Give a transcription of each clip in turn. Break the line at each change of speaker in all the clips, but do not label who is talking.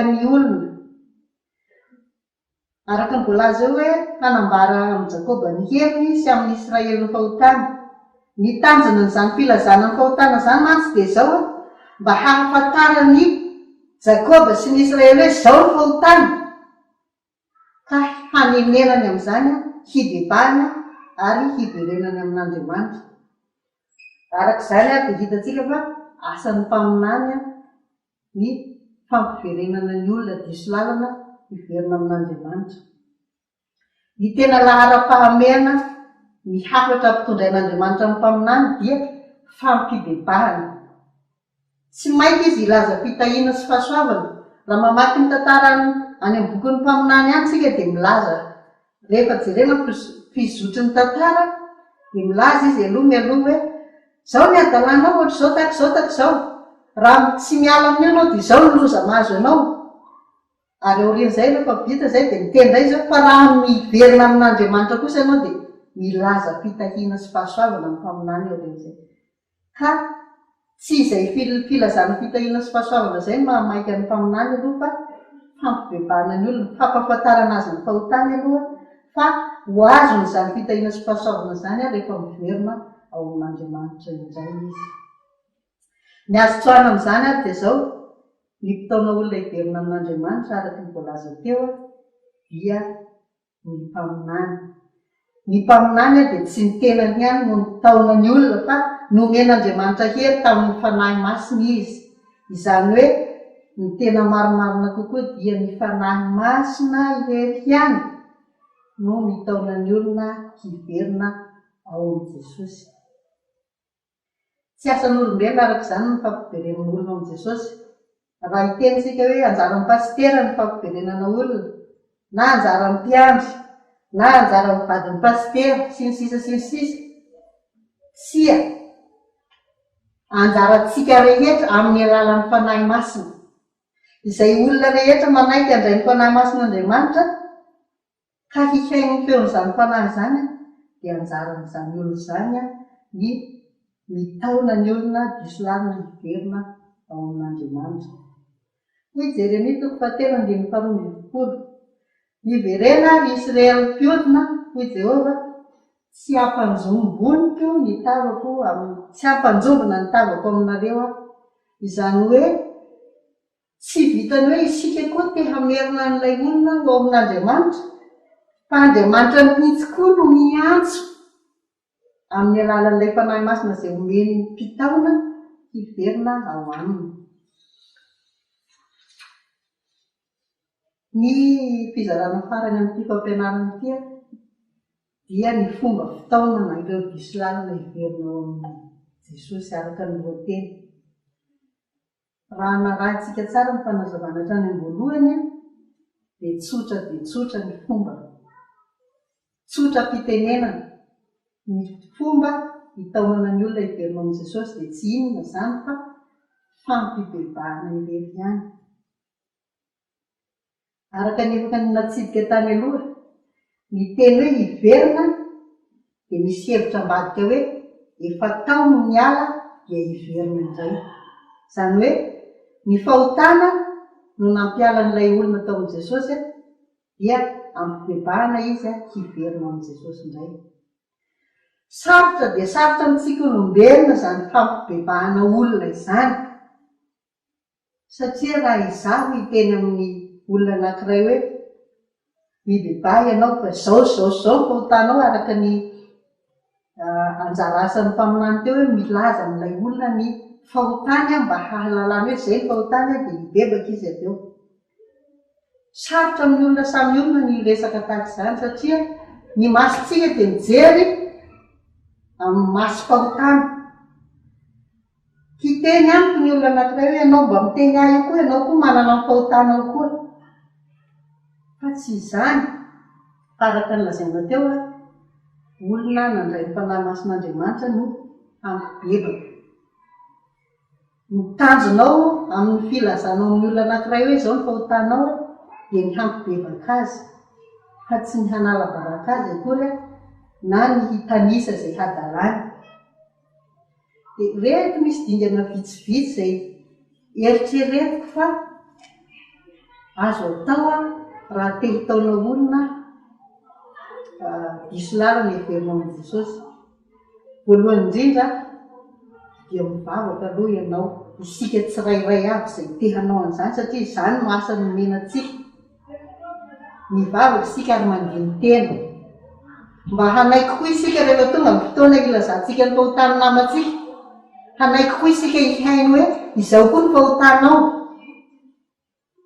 ny olona araka ny voalaza eo hoe hanambara amin'ny Jakoba ny heviny sy amin'ny Israely ny fahotana. Ny tanjona n'izany filazana ny fahotana zany mantsy dia zao mba hahafantarany Jakoba sy ny Israely hoe zao ny fahotana, ka hanenenany amin'izany hibebahana ary hiverenany amin'Andriamanitra. Arak'izany dia hitantsika fa asan'ny mpaminany ny fampiverenana ny olona diso lalana hiverina amin'Andriamanitra. Ny tena lahara-pahamehana ny hafatra ampitondrain'Andriamanitra amin'ny mpaminany dia fampibebahana. Tsy mainka izy ilaza fitahiana sy fahasoavana. Raha mamaky ny tantara any amin'ny bokin'ny mpaminany any tsika dia milaza, rehefa jerena fizotry ny tantara dia milaza izy aloha mialoha hoe zao ny adalanao ohatr'izao tak'izao tak'izao, raha tsy miala amin'io anao dia zao ny loza mahazo anao. Ary aorian'izay rehefa vita zay dia mitendra izy fa raha miverina amin'Andriamanitra kosa ianao dia milaza fitahiana sy fahasoavana amin'ny mpaminany aorian'izay. Ka tsy izay filazana fitahiana sy fahasoavana izay no mahamaika ny mpaminany aloha, fa fampibebahana ny olona, fampahafantarana azy ny fahotany aloha, fa ho azony izany fitahiana sy fahasoavana izany rehefa miverina ao amin'Andriamanitra indray izy. Ny azo tsoahana amin'izany dia zao ny mpitaona olona hiverina amin'Andriamanitra araka ny voalaza teo dia ny mpaminany. Ny mpaminany dia tsy ny tenany ihany no nitaona ny olona, fa nomen'Andriamanitra hery tamin'ny fanahy masina izy. Izany hoe ny tena marimarina kokoa dia ny fanahy masina irery ihany no nitaona ny olona hiverina ao amin'i Jesosy. Tsy asan'olombelona arak'izany ny fampiverenana olona ao amin'i Jesosy. Raha hitenisika hoe anjaran'ny pastera ny fampiverenana olona, na anjaran'ny mpiandry, na anjaran'ny vadin'ny pastera sy ny sisa sy ny sisa, sia anjarantsika rehetra amin'ny alalan'ny fanahy masina. Izay olona rehetra manaiky handray ny fanahy masin'Andriamanitra ka hihaino ny feon'izany fanahy izany dia anjaran'izany olona izany ny mitaona ny olona diso lalina hiverina ao amin'Andriamanitra. Jeremia 9:1-20. Niverena ry Israely mpiodina hoy Jehova, tsy hampanjomboniko ny tavako tsy hampanjombona ny tavako aminareo. Izany hoe tsy vitany hoe isika koa te hamerina an'ilay olona ao amin'Andriamanitra, fa Andriamanitra mihitsy koa no miantso amin'ny alalan'ilay fanahy masina izay omeny ny mpitaona hiverina ao aminy. Ny fizarana farany amin'ity fampianarana ity dia ny fomba fitaonana ireo diso lalina hiverina ao amin'ny Jesosy araka ny lohateny. Raha narahintsika tsara ny fanazavana hatrany am-boalohany dia tsotra ny fomba, tsotra fitenenana. Ny fomba hitaonana ny olona hiverina ao amin'i Jesosy dia tsy inona izany fa fampibebahana irery ihany. Araka ny efaka ny natsidika tany aloha, ny teny hoe hiverina dia misy hevitra ambadika hoe efa tao no miala dia hiverina indray. Izany hoe ny fahotana no nampiala n'ilay olona tao amin'i Jesosy dia ampibebahana izy hiverina amin'i Jesosy indray. Sarotra dia sarotra amintsika olombelona izany fampibebahana olona izany, satria raha izaho hiteny amin'ny olona anankiray hoe mibebaha ianao fa zao fahotanao araka ny anjara asan'ny mpaminany teo hoe milaza amin'ilay olona ny fahotany mba hahalalany hoe zay ny fahotany dia mibebaka izy aveo. Sarotra amin'ny olona samy olona ny resaka tahaka izany, satria ny masontsika dia mijery amin'ny maso fahotana. Hiteny amiko ny olona anankiray hoe ianao mba miteny ahy io koa, ianao koa manana ny fahotanao koa. Fa tsy izany, araka ny lazaina teo olona nandray ny fanahy masin'Andriamanitra no hampibebaka. Ny tanjonao amin'ny filazanao amin'ny olona anankiray hoe zao ny fahotanao dia ny hampibebaka azy, fa tsy ny hanala baraka azy akory na ny hitanisa izay hadalany. Dia rehefa misy dingana vitsivitsy izay eritreretiko fa azo atao raha telo taona olona diso lara ny heverinao amin'i Jesosy. Voalohany indrindra dia mivavaka aloha ianao, isika tsirairay avy izay tehanao an'izany satria izany no asa nomenantsika, mivavaka isika ary mandiny tena mba hanaiky koa isika rehefa tonga amin'ny fotoana ilazantsika ny fahotany namantsika, hanaiky koa isika ihaino hoe izao koa ny fahotanao.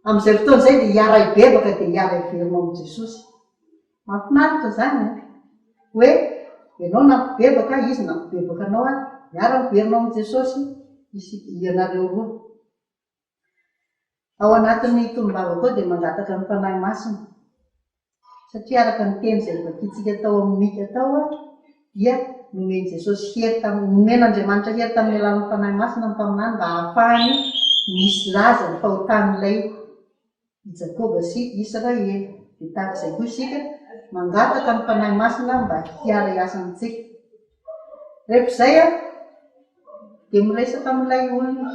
Amin'izay fotoana izay dia hiara ibebaka dia hiara iverinao amin'i Jesosy. Mahafinaritra zany hoe ianao nampibebaka, izy nampibebaka anao miara miverinao amin'i Jesosy ianareo roa. Ao anatin'ny tony-bavaka ao dia mangataka ny fanahy masina, satria araka ny teny izay vakintsika tao amin'ny mika tao dia nomeny Jesosy hery nomen'Andriamanitra hery tamin'ny alalan'ny fanahy masina ny mpaminany mba ahafahany misy laza ny fahotan'ilay Jakoba sy Israely. Dia tahaka izay koa isika mangataka ny fanahy masina mba hiara hiasa amintsika. Rehefa izay dia miresaka amin'ilay olona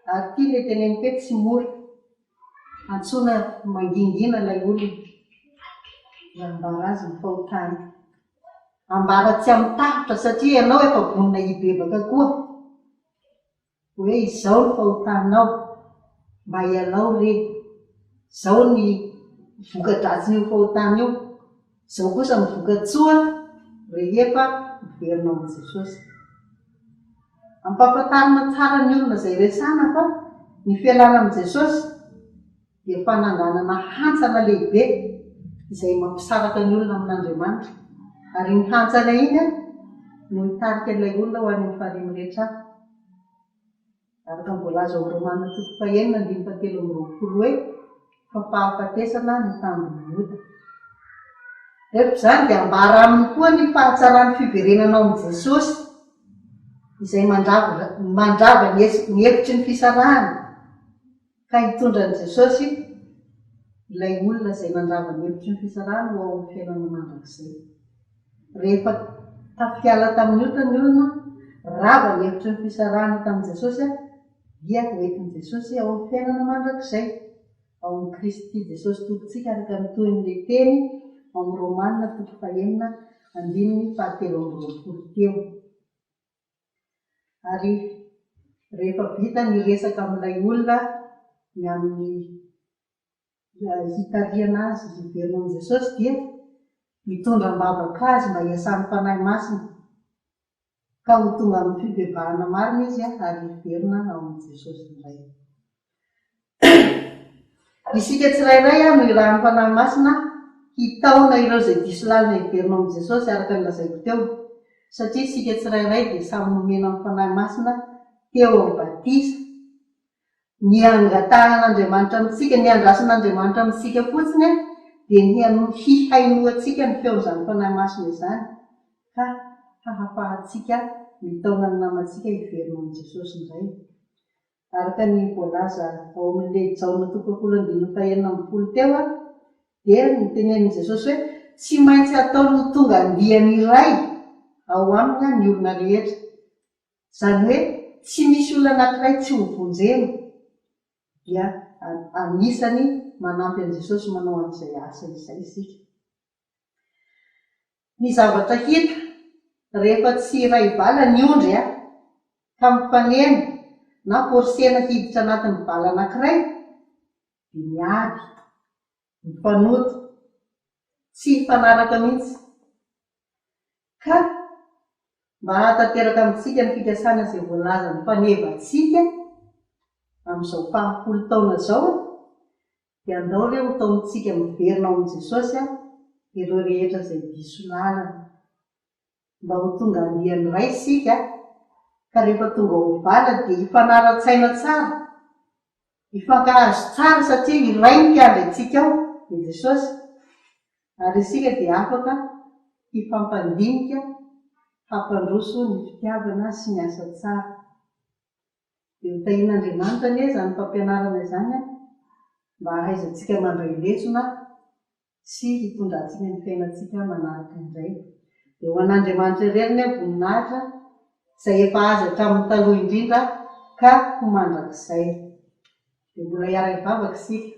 ary tia ilay teneniko hoe tsy mora, antsoina mangingina ilay olona ambara azy ny fahotany, ambara tsy amin'ny tafitra satria ianao efa vonona hibebaka koa hoe izao ny fahotanao, mba ialao re, izao ny voka-dratsin'io fahotana io, izao kosa ny voka-tsoa rehefa miverinao amin'i Jesosy. Ampahafantarina tsara ny olona izay resana fa ny fialana amin'i Jesosy dia fananganana hantsana lehibe izay mampisaraka ny olona amin'Andriamanitra, ary ny hantsana iny no hitarika ilay olona ho any amin'ny fahaliana rehetra. Araka ny voalaza ao Romanina 9:13 hoe fa fahafatesana ny tambiny Ota. Rehefa izany dia ambara aminy koa ny fahatsarany fiverenanao amin'i Jesosy izay mandrava ny hevitry ny fisarahana ka hitondra an'i Jesosy ilay olona izay mandrava ny hevitry ny fisarahana ho ao amin'ny fiainana mandrakizay. Rehefa tafiala tamin'ny Ota ny olona, rava ny hevitry ny fisarahana tamin'i Jesosy dia hoentin'i Jesosy ao amin'ny fiainana mandrakizay, ao amin'ny Kristy Jesosy tompontsika araka ny tohin'ilay teny ao amin'ny Romanina 9:13 teo. Ary rehefa vita ny resaka amin'ilay olona ny amin'ny hitariana azy hiverinao amin'i Jesosy dia mitondra mbavaka azy mba hiasan'ny fanahy masina ka ho tonga amin'ny fibebahana marina izy ary hiverina ao amin'i Jesosy indray. Isika tsirairay no irahan'ny fanahy masina hitaona ireo izay diso lalina hiverinao amin'i Jesosy araka ny lazaiko teo, satria isika tsirairay dia samy nomena amin'ny fanahy masina teo amin'ny batisa. Ny angatan'Andriamanitra amintsika, ny andrasan'Andriamanitra amintsika fotsiny dia ny hihainoantsika ny feon'izany fanahy masina izany ka hahafahantsika mitaona ny namantsika hiverinao amin'i Jesosy indray. Araka ny voalaza ao amin'ilay Jaona 2:20 teo dia nitenen'i Jesosy hoe tsy maintsy ataony ho tonga andiany iray ao aminy ny olona rehetra, izany hoe tsy misy olona anankiray tsy ho vonjena. Dia anisany manampy an'i Jesosy manao an'izay asa izay isika. Ny zavatra hita rehefa tsy iray vala ny ondry ka mifanena na forsena hiditra anatin'ny vala anankiray dia miady, mifanoto, tsy hifanaraka mihitsy. Ka mba hahatanteraka amintsika ny fikasana izay voalaza ny fanevantsika amin'izao 50 taona izao dia andao ireo taontsika miverina ao amin'i Jesosy ireo rehetra izay diso lalana mba ho tonga andiany iray isika, ka rehefa tonga ho vala dia hifanara-tsaina tsara, hifankahazo tsara satria iray ny mpiandry antsika ao i Jesosy, ary isika dia afaka hifampandinika, hampandroso ny fitiavana sy ny asa tsara. Dia hotahian'Andriamanitra anie izany fampianarana izany mba hahaizantsika mandray lesona sy hitondrantsika ny fiainantsika manaraka indray. Dia ho an'Andriamanitra irery voninahitra izay efa azy hatramin'ny taloha indrindra ka ho mandrakizay. Dia mbola hiara hivavaka isika.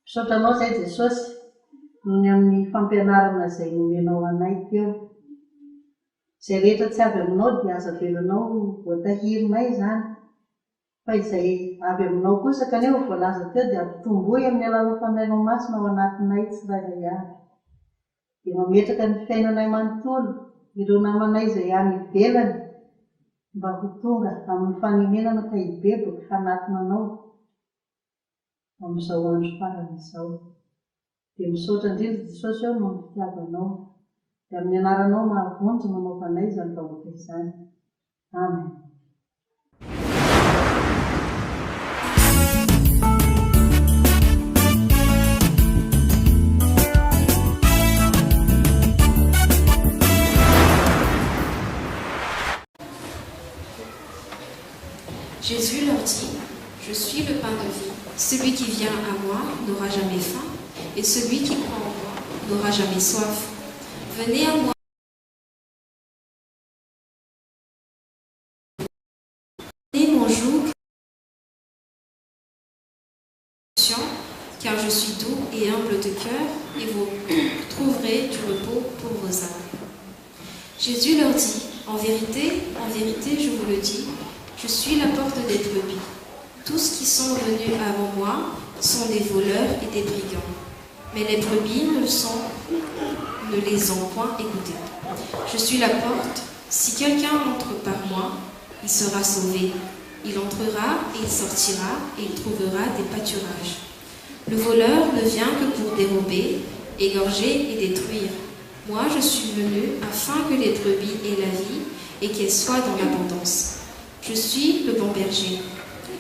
Misaotra anao izay Jesosy noho ny amin'ny fampianarana izay nomenao anay teo. Izay rehetra tsy avy aminao dia aza velonao voatahirinay izany. Fa izay avy aminao kosa kanefa voalaza teo dia ampitomboy amin'ny alalan'ny fanainao masina ao anatinay tsirairay avy. Dia mametraka ny fiainanay manontolo ireo namanay izay any ivelany mba ho tonga amin'ny fanemenana ka hibeboka hanatinanao amin'izao andro farany izao. Dia misaotra indrindra Jesosy eo no fitiavanao. Dia amin'ny anaranao mahavonjy manaovanay izany vahoaka izany. Amen.
Jésus leur dit, je suis le pain de vie. Celui qui vient à moi n'aura jamais faim, et celui qui croit en moi n'aura jamais soif. Venez à moi. Prenez mon joug, car je suis doux et humble de cœur, et vous trouverez du repos pour vos âmes. Jésus leur dit, en vérité, je vous le dis, je suis la porte des brebis. Tous qui sont venus avant moi sont des voleurs et des brigands. Mais les brebis ne les ont point écoutés. Je suis la porte. Si quelqu'un entre par moi, il sera sauvé. Il entrera et il sortira et il trouvera des pâturages. Le voleur ne vient que pour dérober, égorger et détruire. Moi, je suis venu afin que les brebis aient la vie et qu'elles soient dans l'abondance. Je suis le bon berger.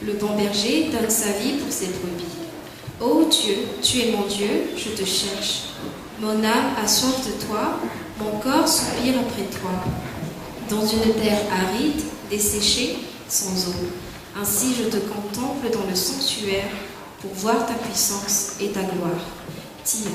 Le bon berger donne sa vie pour ses brebis. Ô Dieu, tu es mon Dieu, je te cherche. Mon âme a soif de toi, mon corps soupire après toi. Dans une terre aride, desséchée, sans eau. Ainsi je te contemple dans le sanctuaire pour voir ta puissance et ta gloire. Tiens.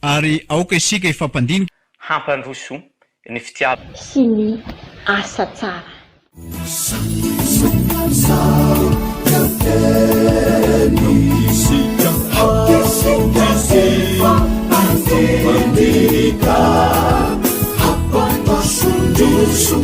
Ary aoka isika ifampandinika
hampandroso ny fitiava
sy ny asa tsara.
Hampandroso